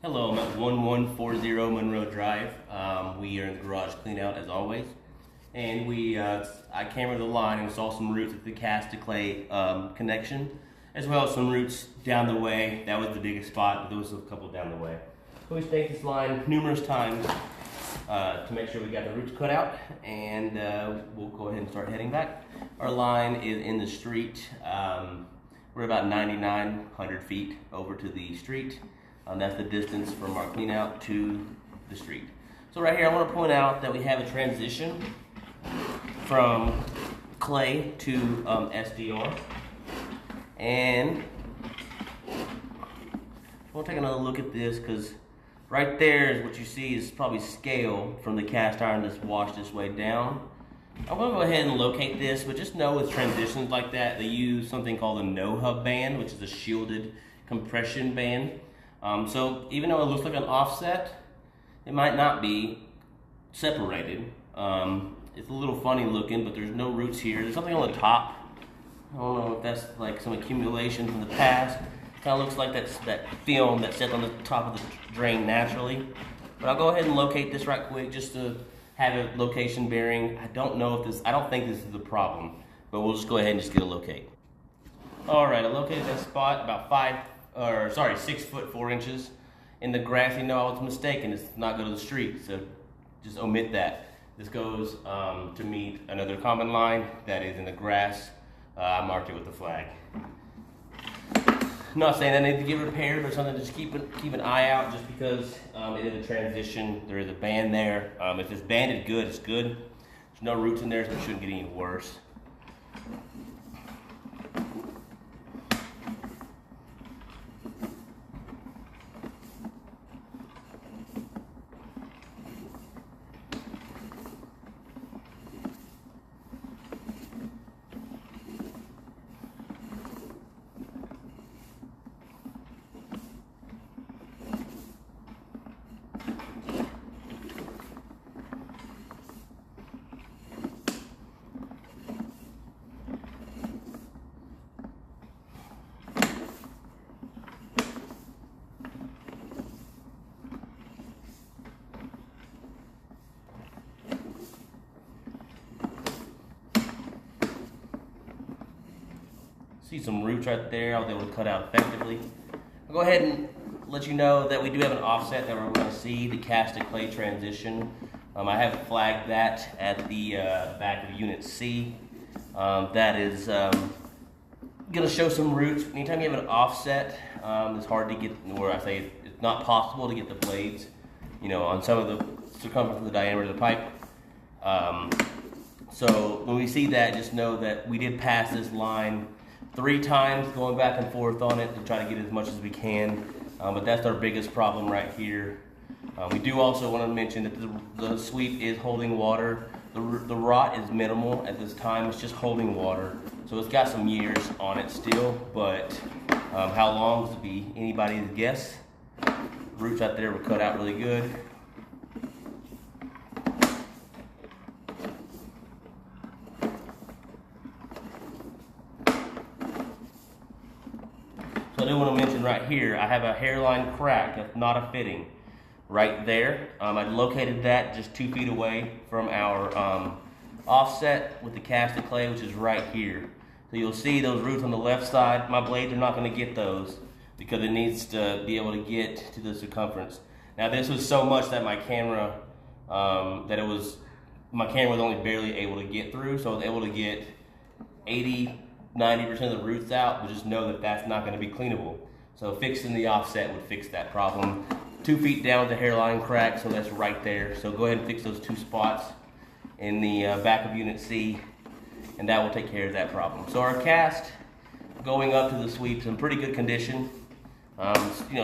Hello, I'm at 1140 Monroe Drive. We are in the garage clean out as always. And I cambered the line and saw some roots at the cast to clay connection, as well as some roots down the way. That was the biggest spot, but there was a couple down the way. So we staked this line numerous times to make sure we got the roots cut out, and we'll go ahead and start heading back. Our line is in the street. We're about 9,900 feet over to the street. That's the distance from our clean out to the street. So right here, I want to point out that we have a transition from clay to SDR. And we'll take another look at this, because right there is what you see is probably scale from the cast iron that's washed its way down. I'm going to go ahead and locate this, but just know with transitions like that, they use something called a no-hub band, which is a shielded compression band. So even though it looks like an offset, it might not be separated. It's a little funny looking, but there's no roots here. There's something on the top. I don't know if that's like some accumulation from the past. Kind of looks like that film that sits on the top of the drain naturally. But I'll go ahead and locate this right quick just to have a location bearing. I don't think this is the problem, but we'll just go ahead and just get a locate. All right, I located that spot about 6 foot 4 inches in the grass. You know, I was mistaken. It's not go to the street, so just omit that. This goes to meet another common line that is in the grass. I marked it with the flag. I'm not saying I need to get repaired, but something to just keep an eye out, just because it is a transition. There is a band there. If it's banded good, it's good. There's no roots in there, so it shouldn't get any worse. See some roots right there I was able to cut out effectively. I'll go ahead and let you know that we do have an offset that we're going to see, the cast to clay transition. I have flagged that at the back of Unit C. That is going to show some roots. Anytime you have an offset, it's hard to get, where I say it's not possible to get the blades, on some of the circumference of the diameter of the pipe. So when we see that, just know that we did pass this line 3 times, going back and forth on it to try to get as much as we can, but that's our biggest problem right here. We do also want to mention that the sweep is holding water. The rot is minimal at this time. It's just holding water, so it's got some years on it still, but how long is to be anybody's guess. Roots out there were cut out really good. I do want to mention right here, I have a hairline crack that's not a fitting right there. I located that just 2 feet away from our offset with the cast of clay, which is right here. So you'll see those roots on the left side. My blades are not going to get those because it needs to be able to get to the circumference. Now this was so much that my camera was only barely able to get through, so I was able to get 90% of the roots out, but just know that that's not going to be cleanable. So fixing the offset would fix that problem. 2 feet down the hairline crack, so that's right there. So go ahead and fix those 2 spots in the back of Unit C, and that will take care of that problem. So our cast going up to the sweep's in pretty good condition.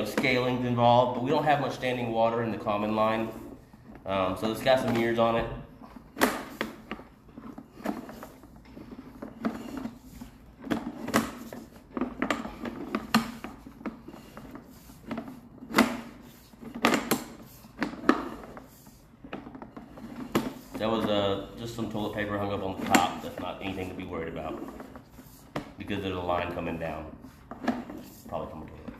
Scaling's involved, but we don't have much standing water in the common line. So it's got some years on it. That was just some toilet paper hung up on the top. That's not anything to be worried about because there's a line coming down. Probably from a toilet.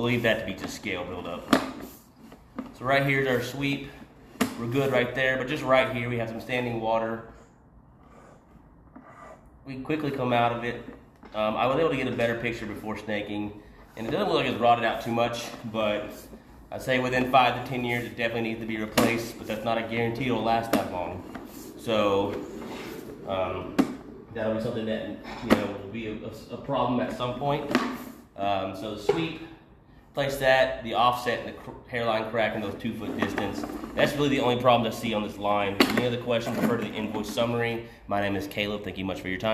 believe that to be just scale buildup. So right here's our sweep. We're good right there, but just right here we have some standing water. We quickly come out of it. I was able to get a better picture before snaking, and it doesn't look like it's rotted out too much, but I'd say within 5 to 10 years it definitely needs to be replaced, but that's not a guarantee it'll last that long. So that'll be something that will be a problem at some point. So the sweep, place that, the offset and the hairline crack in those 2 foot distance. That's really the only problem I see on this line. Any other questions, refer to the invoice summary. My name is Caleb. Thank you much for your time.